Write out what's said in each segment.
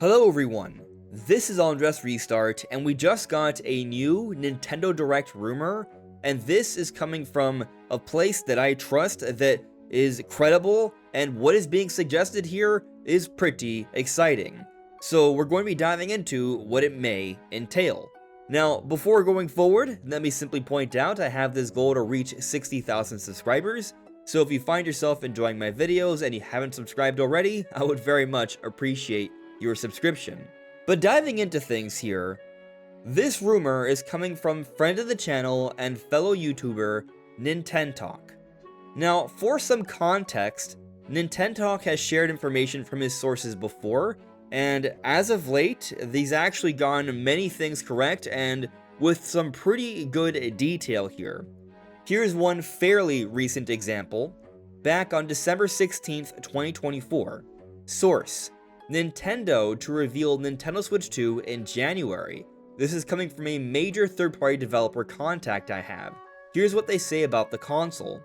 Hello everyone, this is AndresRestart, and we just got a new Nintendo Direct rumor, and this is coming from a place that I trust that is credible, and what is being suggested here is pretty exciting. So we're going to be diving into what it may entail. Now, before going forward, let me simply point out I have this goal to reach 60,000 subscribers, so if you find yourself enjoying my videos and you haven't subscribed already, I would very much appreciate your subscription. But diving into things here, this rumor is coming from friend of the channel and fellow YouTuber Nintentalk. Now, for some context, Nintentalk has shared information from his sources before, and as of late, he's actually gotten many things correct and with some pretty good detail here. Here's one fairly recent example. Back on December 16th, 2024, source: Nintendo to reveal Nintendo Switch 2 in January. This is coming from a major third-party developer contact I have. Here's what they say about the console.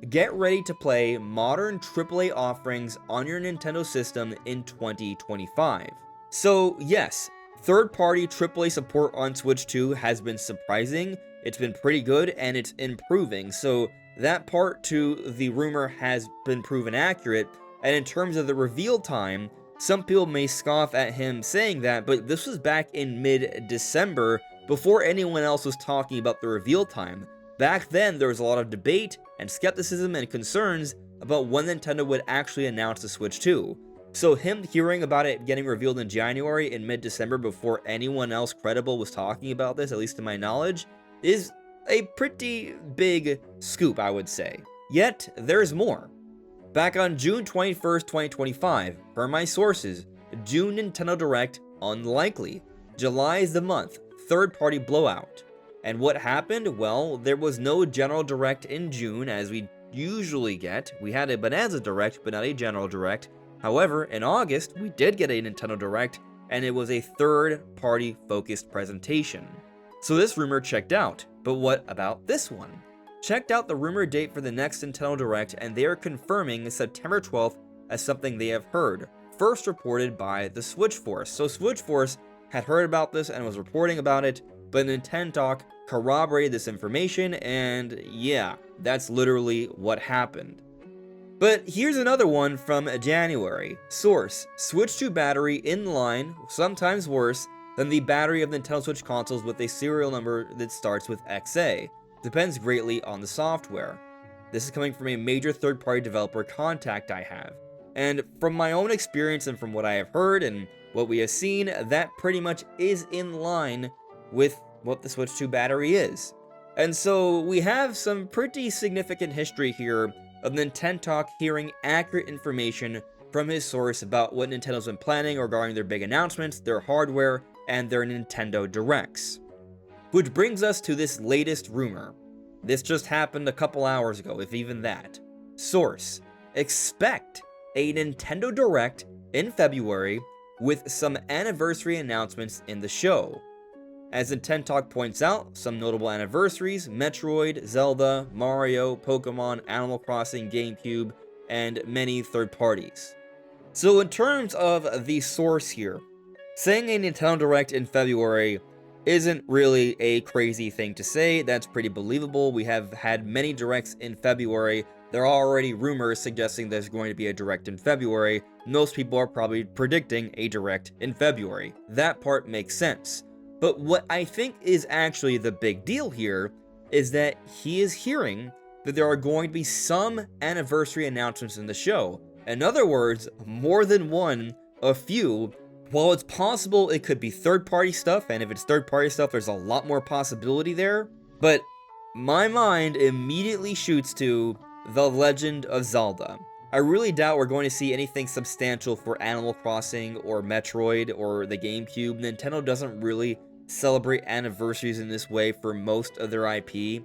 Get ready to play modern AAA offerings on your Nintendo system in 2025. So yes, third-party AAA support on Switch 2 has been surprising, it's been pretty good, and it's improving, so that part to the rumor has been proven accurate, and in terms of the reveal time, some people may scoff at him saying that, but this was back in mid-December, before anyone else was talking about the reveal time. Back then, there was a lot of debate and skepticism and concerns about when Nintendo would actually announce the Switch 2. So him hearing about it getting revealed in January in mid-December before anyone else credible was talking about this, at least to my knowledge, is a pretty big scoop, I would say. Yet, there's more. Back on June 21st, 2025, per my sources, June Nintendo Direct, unlikely. July is the month, third-party blowout. And what happened? Well, there was no General Direct in June, as we usually get. We had a Bonanza Direct, but not a General Direct. However, in August, we did get a Nintendo Direct, and it was a third-party focused presentation. So this rumor checked out, but what about this one? Checked out the rumored date for the next Nintendo Direct, and they are confirming September 12th as something they have heard, first reported by the Switch Force. So Switch Force had heard about this and was reporting about it, but Nintentalk corroborated this information, and yeah, that's literally what happened. But here's another one from January. Source: Switch 2 battery in line, sometimes worse, than the battery of Nintendo Switch consoles with a serial number that starts with XA. Depends greatly on the software. This is coming from a major third-party developer contact I have. And from my own experience and from what I have heard and what we have seen, that pretty much is in line with what the Switch 2 battery is. And so we have some pretty significant history here of Nintentalk hearing accurate information from his source about what Nintendo's been planning regarding their big announcements, their hardware, and their Nintendo Directs. Which brings us to this latest rumor. This just happened a couple hours ago, if even that. Source: expect a Nintendo Direct in February with some anniversary announcements in the show. As Nintentalk points out, some notable anniversaries: Metroid, Zelda, Mario, Pokemon, Animal Crossing, GameCube, and many third parties. So in terms of the source here, saying a Nintendo Direct in February isn't really a crazy thing to say. That's pretty believable. We have had many Directs in February. There are already rumors suggesting there's going to be a Direct in February. Most people are probably predicting a Direct in February. That part makes sense. But what I think is actually the big deal here is that he is hearing that there are going to be some anniversary announcements in the show. In other words, more than one, a few. While it's possible it could be third-party stuff, and if it's third-party stuff, there's a lot more possibility there, but my mind immediately shoots to The Legend of Zelda. I really doubt we're going to see anything substantial for Animal Crossing or Metroid or the GameCube. Nintendo doesn't really celebrate anniversaries in this way for most of their IP.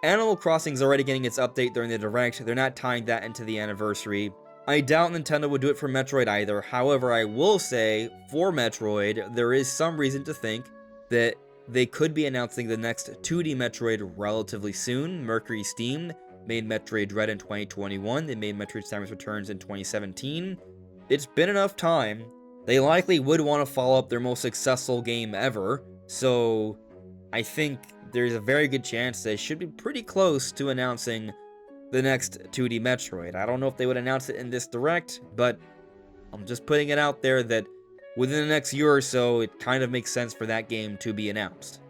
Animal Crossing's already getting its update during the Direct. They're not tying that into the anniversary. I doubt Nintendo would do it for Metroid either. However, I will say, for Metroid, there is some reason to think that they could be announcing the next 2D Metroid relatively soon. Mercury Steam made Metroid Dread in 2021. They made Metroid Samus Returns in 2017. it's been enough time. They likely would want to follow up their most successful game ever, so I think there's a very good chance they should be pretty close to announcing the next 2D Metroid. I don't know if they would announce it in this direct, but I'm just putting it out there that within the next year or so, it kind of makes sense for that game to be announced.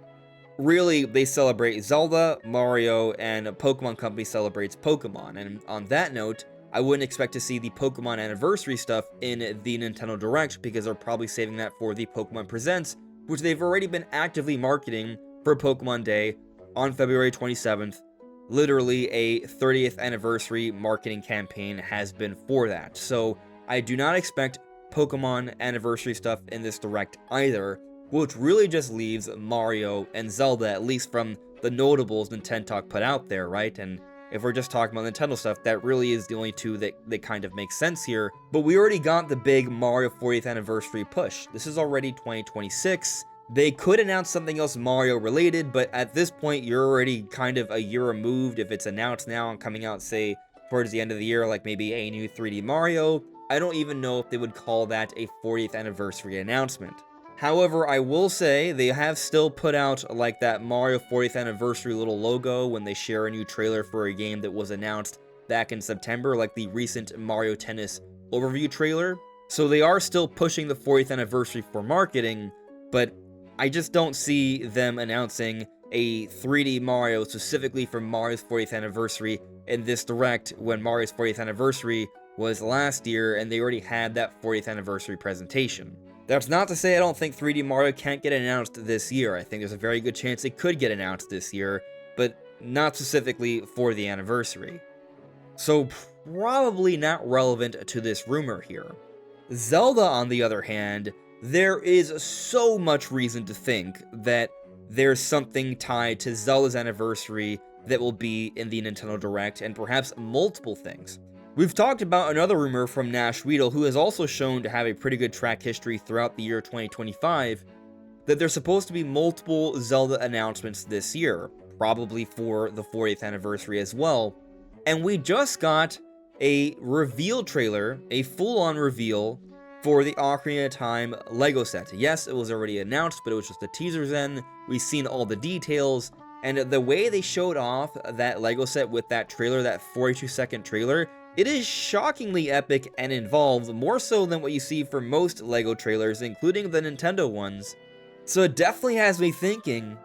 Really, they celebrate Zelda, Mario, and Pokemon Company celebrates Pokemon. And on that note, I wouldn't expect to see the Pokemon Anniversary stuff in the Nintendo Direct because they're probably saving that for the Pokemon Presents, which they've already been actively marketing for Pokemon Day on February 27th. Literally, a 30th anniversary marketing campaign has been for that. So I do not expect Pokemon Anniversary stuff in this Direct either, which really just leaves Mario and Zelda, at least from the notables Nintendo Talk put out there, right? And if we're just talking about Nintendo stuff, that really is the only two that kind of make sense here. But we already got the big Mario 40th anniversary push. This is already 2026. They could announce something else Mario related, but at this point, you're already kind of a year removed. If it's announced now and coming out, say, towards the end of the year, like maybe a new 3D Mario, I don't even know if they would call that a 40th anniversary announcement. However, I will say they have still put out like that Mario 40th anniversary little logo when they share a new trailer for a game that was announced back in September, like the recent Mario Tennis overview trailer. So they are still pushing the 40th anniversary for marketing, but I just don't see them announcing a 3D Mario specifically for Mario's 40th anniversary in this Direct when Mario's 40th anniversary was last year and they already had that 40th anniversary presentation. That's not to say I don't think 3D Mario can't get announced this year. I think there's a very good chance it could get announced this year, but not specifically for the anniversary. So probably not relevant to this rumor here. Zelda, on the other hand, there is so much reason to think that there's something tied to Zelda's anniversary that will be in the Nintendo Direct, and perhaps multiple things. We've talked about another rumor from Nash Weedle, who has also shown to have a pretty good track history throughout the year 2025, that there's supposed to be multiple Zelda announcements this year, probably for the 40th anniversary as well. And we just got a reveal trailer, a full-on reveal, for the Ocarina of Time Lego set. Yes, it was already announced, but it was just a teaser then. We've seen all the details, and the way they showed off that Lego set with that trailer, that 42-second trailer, it is shockingly epic and involved, more so than what you see for most Lego trailers, including the Nintendo ones. So it definitely has me thinking,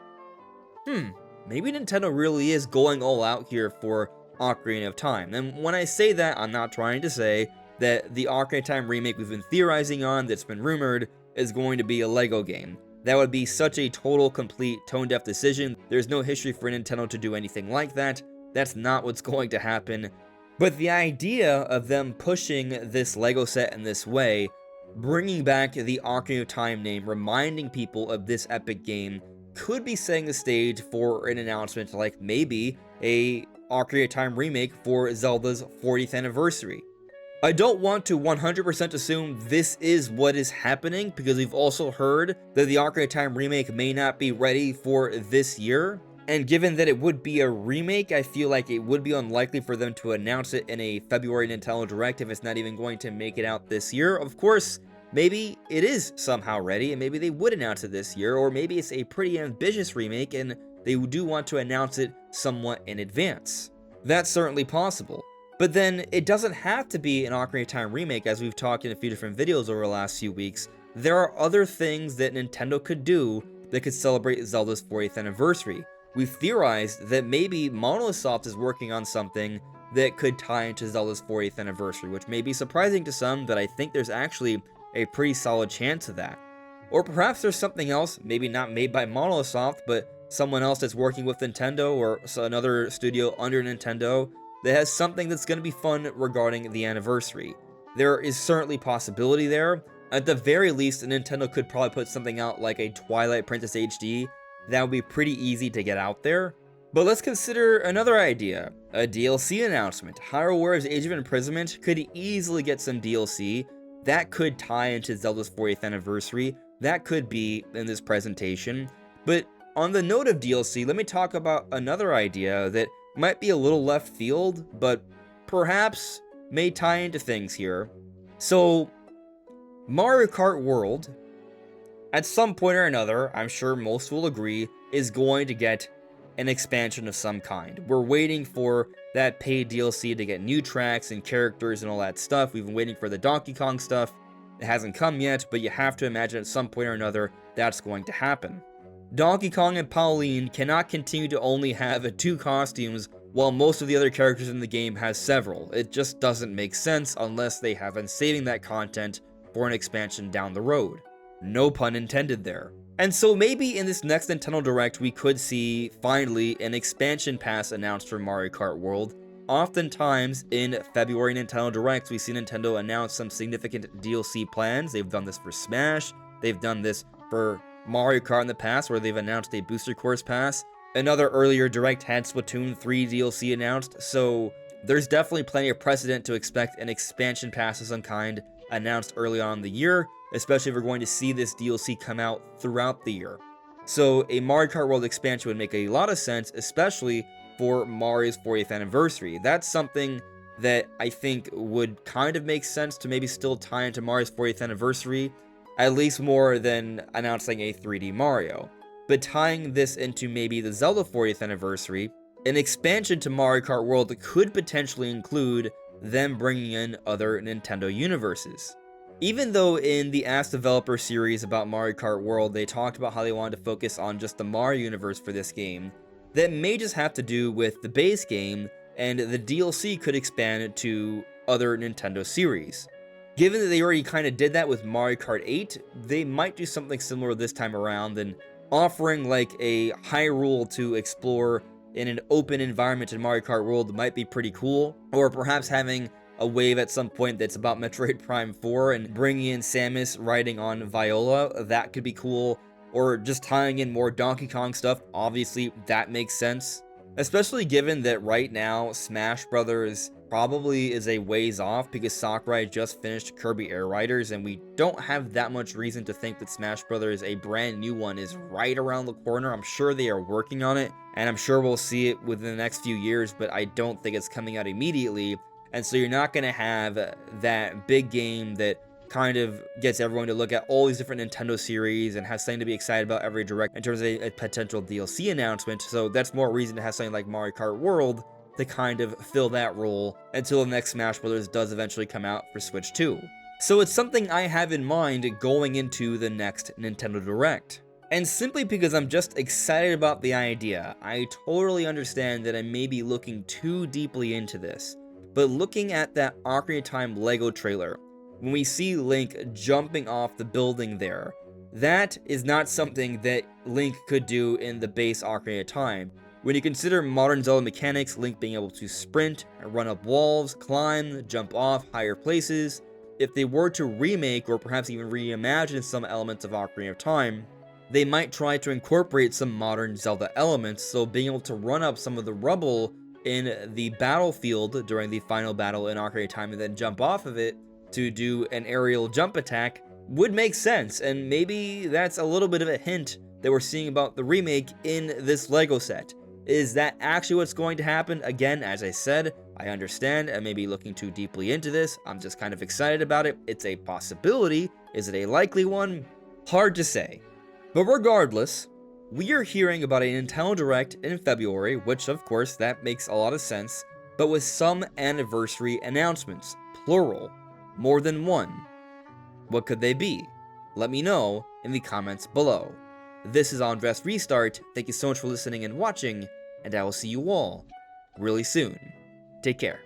maybe Nintendo really is going all out here for Ocarina of Time. And when I say that, I'm not trying to say that the Ocarina of Time remake we've been theorizing on, that's been rumored, is going to be a Lego game. That would be such a total, complete, tone-deaf decision. There's no history for Nintendo to do anything like that. That's not what's going to happen. But the idea of them pushing this Lego set in this way, bringing back the Ocarina of Time name, reminding people of this epic game, could be setting the stage for an announcement like maybe a Ocarina of Time remake for Zelda's 40th anniversary. I don't want to 100% assume this is what is happening, because we've also heard that the Ocarina of Time remake may not be ready for this year. And given that it would be a remake, I feel like it would be unlikely for them to announce it in a February Nintendo Direct if it's not even going to make it out this year. Of course, maybe it is somehow ready, and maybe they would announce it this year, or maybe it's a pretty ambitious remake and they do want to announce it somewhat in advance. That's certainly possible. But then, it doesn't have to be an Ocarina of Time remake, as we've talked in a few different videos over the last few weeks. There are other things that Nintendo could do that could celebrate Zelda's 40th anniversary. We've theorized that maybe Monolith Soft is working on something that could tie into Zelda's 40th anniversary, which may be surprising to some, but I think there's actually a pretty solid chance of that. Or perhaps there's something else, maybe not made by Monolith Soft, but someone else that's working with Nintendo or another studio under Nintendo that has something that's going to be fun regarding the anniversary. There is certainly possibility there. At the very least, Nintendo could probably put something out like a Twilight Princess HD. That would be pretty easy to get out there. But let's consider another idea, a DLC announcement. Hyrule Warriors Age of Imprisonment could easily get some DLC. That could tie into Zelda's 40th anniversary. That could be in this presentation. But on the note of DLC, let me talk about another idea that might be a little left field, but perhaps may tie into things here. So, Mario Kart World, at some point or another, I'm sure most will agree, is going to get an expansion of some kind. We're waiting for that paid DLC to get new tracks and characters and all that stuff. We've been waiting for the Donkey Kong stuff. It hasn't come yet, but you have to imagine at some point or another that's going to happen. Donkey Kong and Pauline cannot continue to only have 2 costumes while most of the other characters in the game has several. It just doesn't make sense unless they have been saving that content for an expansion down the road. No pun intended there. And so maybe in this next Nintendo Direct we could see, finally, an expansion pass announced for Mario Kart World. Oftentimes in February Nintendo Directs we see Nintendo announce some significant DLC plans. They've done this for Smash, they've done this for Mario Kart in the past where they've announced a booster course pass. Another earlier Direct had Splatoon 3 DLC announced, so there's definitely plenty of precedent to expect an expansion pass of some kind announced early on in the year, especially if we're going to see this DLC come out throughout the year. So a Mario Kart World expansion would make a lot of sense, especially for Mario's 40th anniversary. That's something that I think would kind of make sense to maybe still tie into Mario's 40th anniversary, at least more than announcing a 3D Mario. But tying this into maybe the Zelda 40th anniversary, an expansion to Mario Kart World could potentially include them bringing in other Nintendo universes. Even though in the Ask Developer series about Mario Kart World, they talked about how they wanted to focus on just the Mario universe for this game, that may just have to do with the base game, and the DLC could expand to other Nintendo series. Given that they already kind of did that with Mario Kart 8, they might do something similar this time around, and offering like a Hyrule to explore in an open environment in Mario Kart World might be pretty cool, or perhaps having a wave at some point that's about Metroid Prime 4 and bringing in Samus riding on Viola, that could be cool, or just tying in more Donkey Kong stuff, obviously that makes sense. Especially given that right now, Smash Brothers probably is a ways off because Sakurai just finished Kirby Air Riders, and we don't have that much reason to think that Smash Brothers, a brand new one, is right around the corner. I'm sure they are working on it, and I'm sure we'll see it within the next few years, but I don't think it's coming out immediately. And so you're not going to have that big game that kind of gets everyone to look at all these different Nintendo series and has something to be excited about every Direct in terms of a potential DLC announcement. So that's more reason to have something like Mario Kart World to kind of fill that role until the next Smash Bros. Does eventually come out for Switch 2. So it's something I have in mind going into the next Nintendo Direct. And simply because I'm just excited about the idea, I totally understand that I may be looking too deeply into this. But looking at that Ocarina of Time Lego trailer, when we see Link jumping off the building there, that is not something that Link could do in the base Ocarina of Time. When you consider modern Zelda mechanics, Link being able to sprint, run up walls, climb, jump off higher places, if they were to remake or perhaps even reimagine some elements of Ocarina of Time, they might try to incorporate some modern Zelda elements, so being able to run up some of the rubble in the battlefield during the final battle in Ocarina of Time and then jump off of it to do an aerial jump attack would make sense, and maybe that's a little bit of a hint that we're seeing about the remake in this Lego set. Is that actually what's going to happen? Again, as I said, I understand I may be looking too deeply into this. I'm just kind of excited about it. It's a possibility. Is it a likely one? Hard to say. But regardless, we are hearing about a Nintendo Direct in February, which of course that makes a lot of sense, but with some anniversary announcements, plural, more than one. What could they be? Let me know in the comments below. This is AndresRestart. Thank you so much for listening and watching, and I will see you all really soon. Take care.